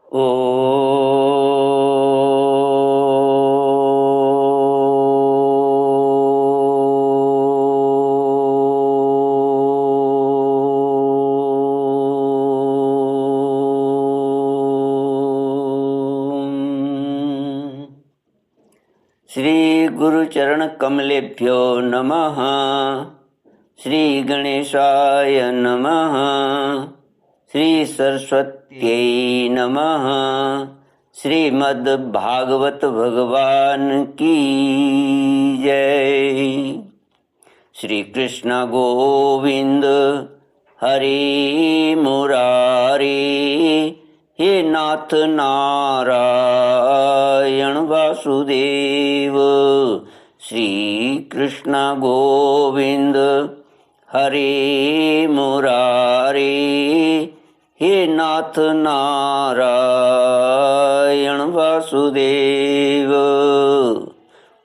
ओ श्री गुरुचरण कमलेभ्यो नमः। श्री गणेशाय नमः। श्री सरस्वत्यै नमः। श्रीमद् भागवत भगवान की जय। श्री कृष्ण गोविंद हरि मुरारी, हे नाथ नारायण वासुदेव। श्री कृष्ण गोविंद हरि मुरारी, हे नाथ नारायण वासुदेव।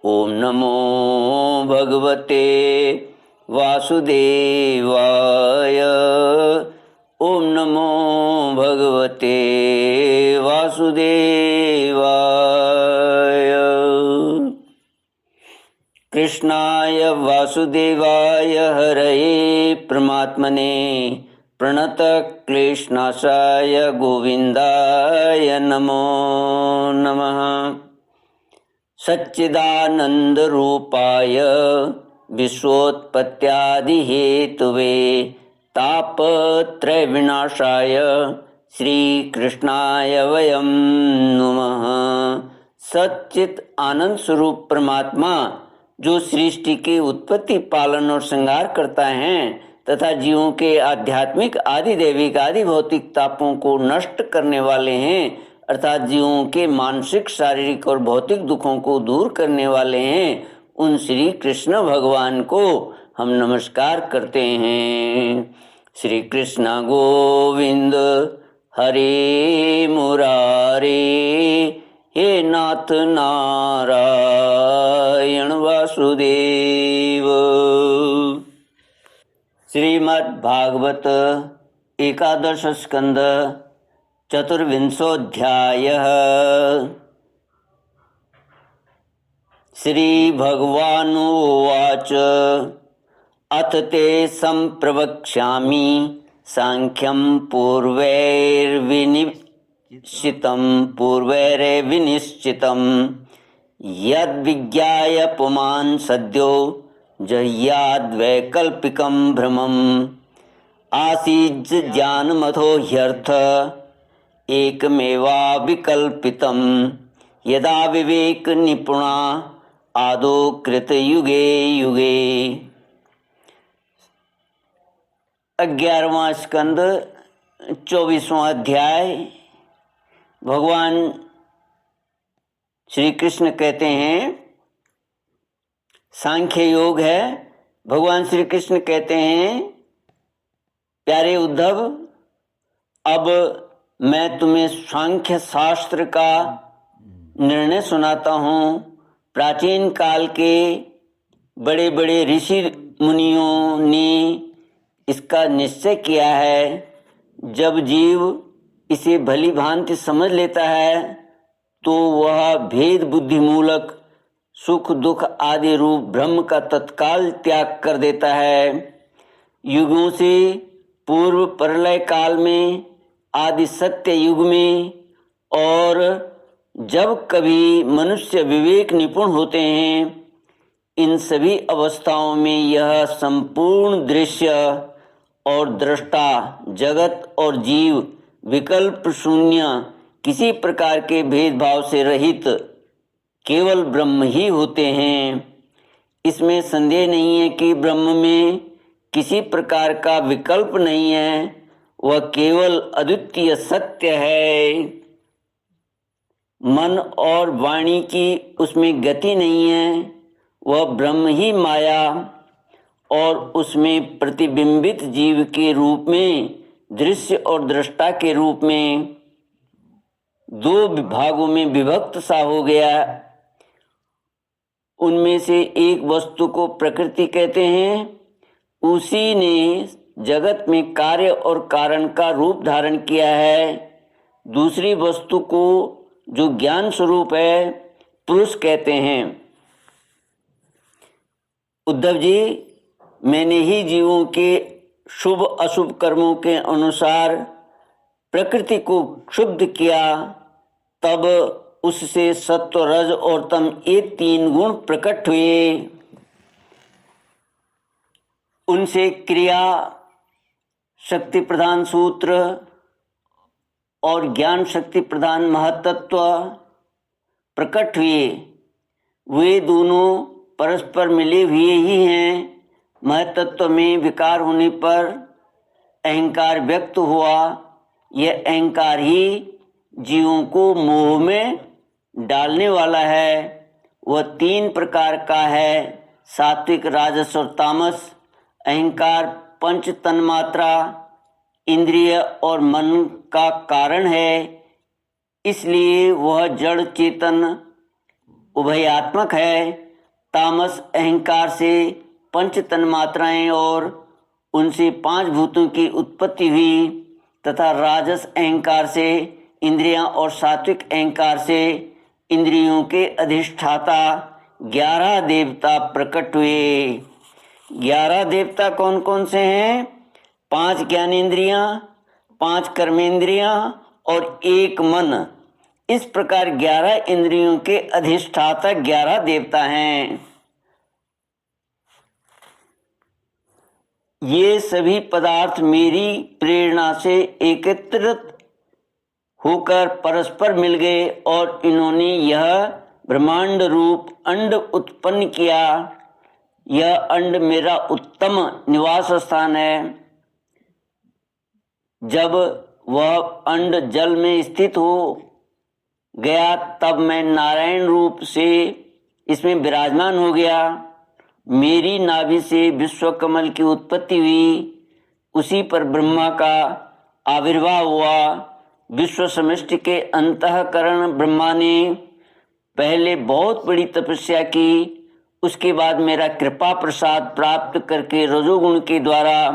ओम नमो भगवते वासुदेवाय। ओम नमो भगवते वासुदेवाय। कृष्णाय वासुदेवाय हरये परमात्मने प्रणतक्लेशनाशाय गोविन्दाय नमो नमः। सच्चिदानन्दरूपाय विश्वोत्पत्त्यादिहेतुवे तापत्रयविनाशाय श्रीकृष्णाय वयं नमः। सच्चित आनंद स्वरूप परमात्मा जो सृष्टि की उत्पत्ति, पालन और श्रृंगार करता है तथा जीवों के आध्यात्मिक, आदि दैविक, आदि भौतिक तापों को नष्ट करने वाले हैं, अर्थात जीवों के मानसिक, शारीरिक और भौतिक दुखों को दूर करने वाले हैं, उन श्री कृष्ण भगवान को हम नमस्कार करते हैं। श्री कृष्ण गोविंद हरे मुरारी, हे नाथ नारायण वासुदेव। श्रीमद् भागवत एकादश स्कंद चतुर्विंशोऽध्यायः। श्री भगवानुवाच अथ ते संप्रवक्ष्यामि सांख्यं पूर्वैर्विनिश्चितं यद्विज्ञाय पुमान् सद्यो जह्याद्वैकल्पिकं भ्रमम् आसीज्जानमथो ह्यर्थ एकमेवाविकल्पितं यदा विवेक निपुणा आदो कृत युगे युगे। 11वां स्कंद 24वां अध्याय। भगवान श्री कृष्ण कहते हैं, सांख्य योग है। भगवान श्री कृष्ण कहते हैं, प्यारे उद्धव, अब मैं तुम्हें सांख्य शास्त्र का निर्णय सुनाता हूँ। प्राचीन काल के बड़े बड़े ऋषि मुनियों ने इसका निश्चय किया है। जब जीव इसे भली भांति समझ लेता है तो वह भेद बुद्धि मूलक सुख दुख आदि रूप ब्रह्म का तत्काल त्याग कर देता है। युगों से पूर्व प्रलय काल में, आदि सत्य युग में, और जब कभी मनुष्य विवेक निपुण होते हैं, इन सभी अवस्थाओं में यह संपूर्ण दृश्य और दृष्टा, जगत और जीव विकल्प शून्य, किसी प्रकार के भेदभाव से रहित केवल ब्रह्म ही होते हैं। इसमें संदेह नहीं है कि ब्रह्म में किसी प्रकार का विकल्प नहीं है, वह केवल अद्वितीय सत्य है। मन और वाणी की उसमें गति नहीं है, वह ब्रह्म ही माया और उसमें प्रतिबिंबित जीव के रूप में, दृश्य और दृष्टा के रूप में दो भागों में विभक्त सा हो गया। उनमें से एक वस्तु को प्रकृति कहते हैं, उसी ने जगत में कार्य और कारण का रूप धारण किया है। दूसरी वस्तु को जो ज्ञान स्वरूप है पुरुष कहते हैं। उद्धव जी, मैंने ही जीवों के शुभ अशुभ कर्मों के अनुसार प्रकृति को क्षुब्ध किया, तब उससे सत्व रज और तम ये 3 गुण प्रकट हुए। उनसे क्रिया शक्ति प्रधान सूत्र और ज्ञान शक्ति प्रधान महत्त्व प्रकट हुए। वे दोनों परस्पर मिले हुए ही हैं। महत्त्व में विकार होने पर अहंकार व्यक्त हुआ। यह अहंकार ही जीवों को मोह में डालने वाला है। वह 3 प्रकार का है, सात्विक, राजस और तामस। अहंकार 5 तन्मात्रा, इंद्रिय और मन का कारण है, इसलिए वह जड़ चेतन उभयात्मक है। तामस अहंकार से 5 तन्मात्राएं और उनसे 5 भूतों की उत्पत्ति हुई, तथा राजस अहंकार से इंद्रियां और सात्विक अहंकार से इंद्रियों के अधिष्ठाता 11 देवता प्रकट हुए। 11 देवता कौन कौन से हैं? 5 ज्ञानेंद्रियां, 5 कर्मेंद्रियां और 1 मन। इस प्रकार 11 इंद्रियों के अधिष्ठाता 11 देवता हैं। ये सभी पदार्थ मेरी प्रेरणा से एकत्रित होकर परस्पर मिल गए और इन्होंने यह ब्रह्मांड रूप अंड उत्पन्न किया। यह अंड मेरा उत्तम निवास स्थान है। जब वह अंड जल में स्थित हो गया, तब मैं नारायण रूप से इसमें विराजमान हो गया। मेरी नाभि से विश्व कमल की उत्पत्ति हुई। उसी पर ब्रह्मा का आविर्भाव हुआ। विश्व समष्टि के अंतःकरण ब्रह्मा ने पहले बहुत बड़ी तपस्या की। उसके बाद मेरा कृपा प्रसाद प्राप्त करके रजोगुण के द्वारा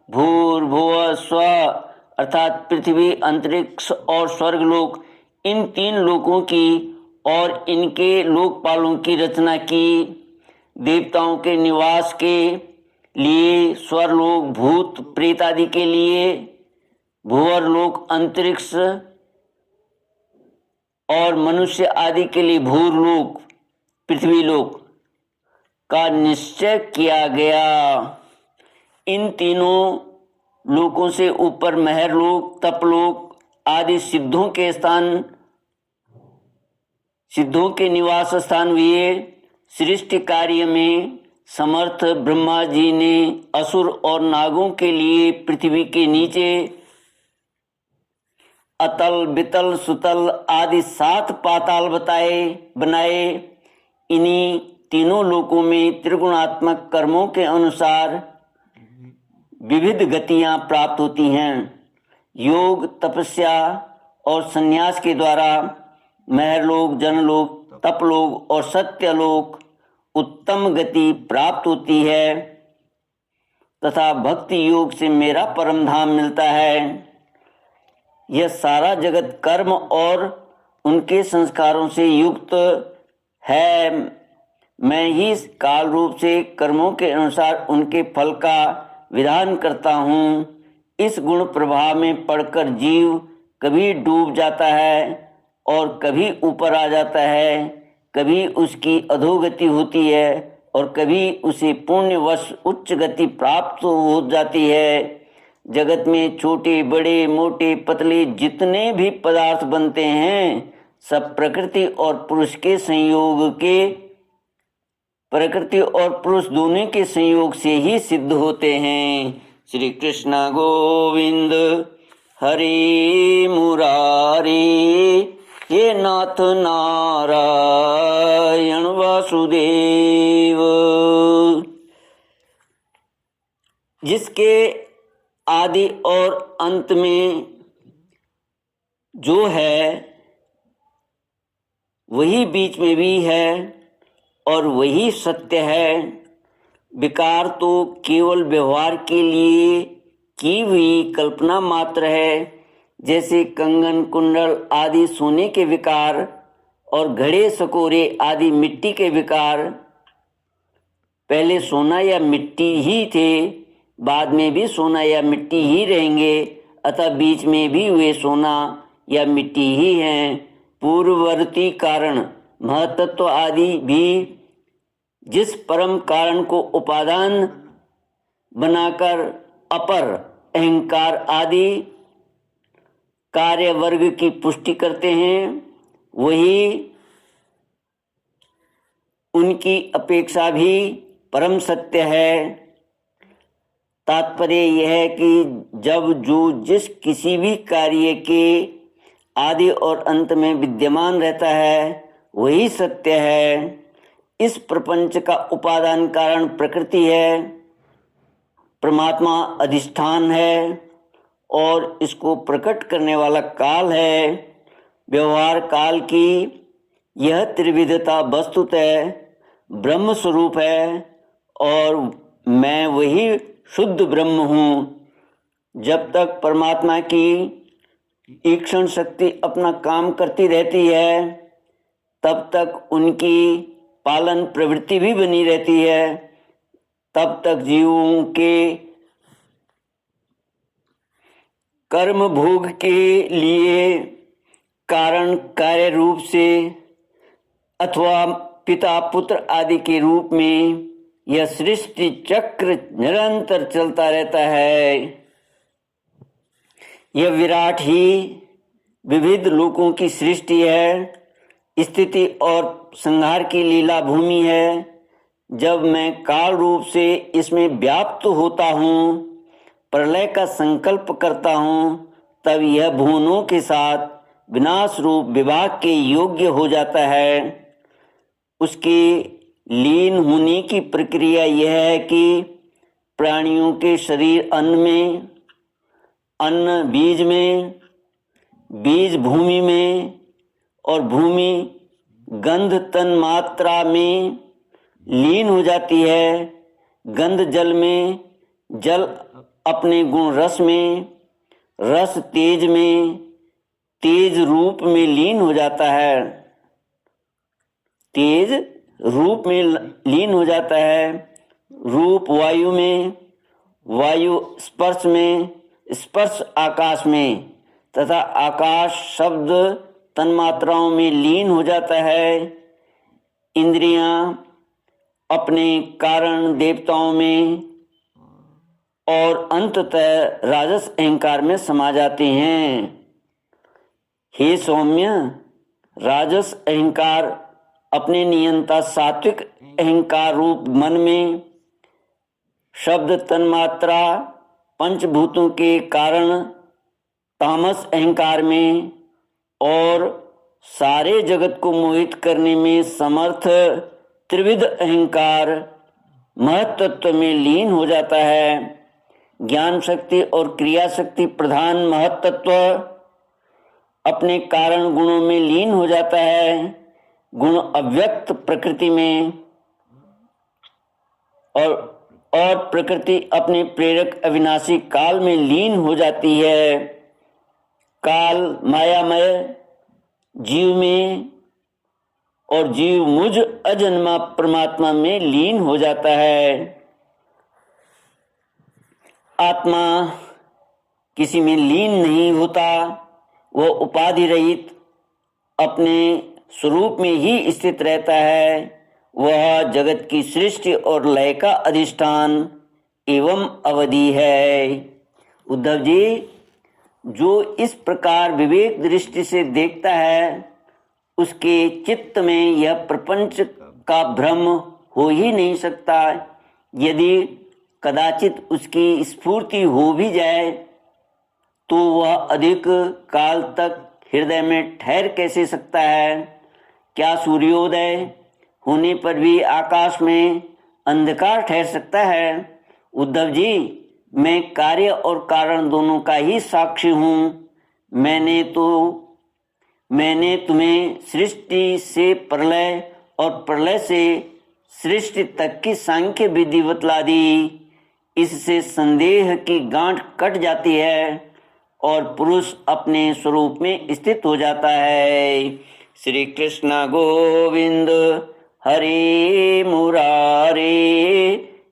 भूर्भुव स्व अर्थात पृथ्वी, अंतरिक्ष और स्वर्गलोक, इन 3 लोकों की और इनके लोकपालों की रचना की। देवताओं के निवास के लिए स्वरलोक, भूत प्रेत आदि के लिए भूवरलोक, अंतरिक्ष और मनुष्य आदि के लिए भूरलोक, पृथ्वीलोक का निश्चय किया गया। इन तीनों लोकों से ऊपर महरलोक, तपलोक आदि सिद्धों के स्थान, सिद्धों के निवास स्थान हुए। सृष्टि कार्य में समर्थ ब्रह्मा जी ने असुर और नागों के लिए पृथ्वी के नीचे अतल, बितल, सुतल आदि 7 पाताल बनाए। इन्हीं तीनों लोकों में त्रिगुणात्मक कर्मों के अनुसार विविध गतियां प्राप्त होती हैं। योग, तपस्या और संन्यास के द्वारा महरलोक, जनलोक, तपलोक और सत्यलोक उत्तम गति प्राप्त होती है तथा भक्ति योग से मेरा परम धाम मिलता है। यह सारा जगत कर्म और उनके संस्कारों से युक्त है। मैं ही काल रूप से कर्मों के अनुसार उनके फल का विधान करता हूँ। इस गुण प्रभाव में पड़कर जीव कभी डूब जाता है और कभी ऊपर आ जाता है। कभी उसकी अधोगति होती है और कभी उसे पुण्यवश उच्च गति प्राप्त हो जाती है। जगत में छोटे, बड़े, मोटे, पतले जितने भी पदार्थ बनते हैं, सब प्रकृति और पुरुष के संयोग के, प्रकृति और पुरुष दोनों के संयोग से ही सिद्ध होते हैं। श्री कृष्ण गोविंद हरे मुरारी, हे नाथ नारायण वासुदेव। जिसके आदि और अंत में जो है वही बीच में भी है और वही सत्य है। विकार तो केवल व्यवहार के लिए की हुई कल्पना मात्र है। जैसे कंगन कुंडल आदि सोने के विकार और घड़े सकोरे आदि मिट्टी के विकार पहले सोना या मिट्टी ही थे, बाद में भी सोना या मिट्टी ही रहेंगे, अतः बीच में भी वे सोना या मिट्टी ही हैं। पूर्ववर्ती कारण महतत्व आदि भी जिस परम कारण को उपादान बनाकर अपर अहंकार आदि कार्य वर्ग की पुष्टि करते हैं, वही उनकी अपेक्षा भी परम सत्य है। तात्पर्य यह है कि जब जो जिस किसी भी कार्य के आदि और अंत में विद्यमान रहता है वही सत्य है। इस प्रपंच का उपादान कारण प्रकृति है, परमात्मा अधिष्ठान है और इसको प्रकट करने वाला काल है। व्यवहार काल की यह त्रिविधता वस्तुतः ब्रह्म स्वरूप है और मैं वही शुद्ध ब्रह्म हूँ। जब तक परमात्मा की ईक्षण शक्ति अपना काम करती रहती है तब तक उनकी पालन प्रवृत्ति भी बनी रहती है, तब तक जीवों के कर्म भोग के लिए कारण कार्य रूप से अथवा पिता पुत्र आदि के रूप में यह सृष्टि चक्र निरंतर चलता रहता है। यह विराट ही विविध लोकों की सृष्टि है, स्थिति और संहार की लीला भूमि है। जब मैं काल रूप से इसमें व्याप्त होता हूँ, प्रलय का संकल्प करता हूँ, तब यह भुवनों के साथ विनाश रूप विभाग के योग्य हो जाता है। उसके लीन होने की प्रक्रिया यह है कि प्राणियों के शरीर अन्न में, अन्न बीज में, बीज भूमि में और भूमि गंध तन मात्रा में लीन हो जाती है। गंध जल में, जल अपने गुण रस में, रस तेज में, तेज रूप में लीन हो जाता है, तेज रूप में लीन हो जाता है। रूप वायु में, वायु स्पर्श में, स्पर्श आकाश में तथा आकाश शब्द तन्मात्राओं में लीन हो जाता है। इंद्रियां अपने कारण देवताओं में और अंततः राजस अहंकार में समा जाते हैं। हे सौम्य, राजस अहंकार अपने नियंता सात्विक अहंकार रूप मन में, शब्द तन्मात्रा पंचभूतों के कारण तामस अहंकार में और सारे जगत को मोहित करने में समर्थ त्रिविध अहंकार महत्त्व में लीन हो जाता है। ज्ञान शक्ति और क्रिया शक्ति प्रधान महत्त्व अपने कारण गुणों में लीन हो जाता है। गुण अव्यक्त प्रकृति में और प्रकृति अपने प्रेरक अविनाशी काल में लीन हो जाती है। काल मायामय जीव में और जीव मुझ अजन्मा परमात्मा में लीन हो जाता है। आत्मा किसी में लीन नहीं होता, वह उपाधि रहित अपने स्वरूप में ही स्थित रहता है। वह जगत की सृष्टि और लय का अधिष्ठान एवं अवधि है। उद्धव जी, जो इस प्रकार विवेक दृष्टि से देखता है उसके चित्त में यह प्रपंच का भ्रम हो ही नहीं सकता। यदि कदाचित उसकी स्फूर्ति हो भी जाए तो वह अधिक काल तक हृदय में ठहर कैसे सकता है? क्या सूर्योदय होने पर भी आकाश में अंधकार ठहर सकता है? उद्धव जी, मैं कार्य और कारण दोनों का ही साक्षी हूँ। मैंने तुम्हें सृष्टि से प्रलय और प्रलय से सृष्टि तक की सांख्य विधि बतला दी। इससे संदेह की गांठ कट जाती है और पुरुष अपने स्वरूप में स्थित हो जाता है। श्री कृष्ण गोविंद हरे मुरारे,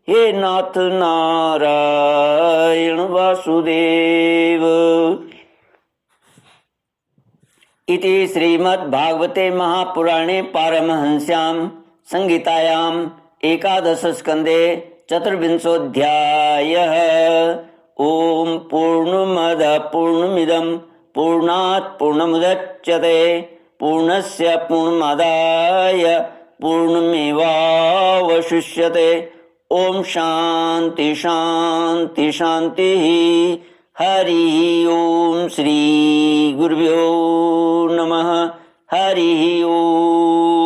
हे नाथ नारायण वासुदेव। इति श्रीमद्भागवते महापुराणे पारमहंस्यां संहितायां एकादश स्कंदे चतुर्विंशोऽध्यायः। ओम पूर्णमद पूर्णमिदं पूर्णात् पूर्णमुदच्यते पूर्णस्य पूर्णमादाय पूर्णमेवावशिष्यते। ओम शांति शांति शांति। हरि ओम श्री गुरुभ्यो नमः। हरि ओम।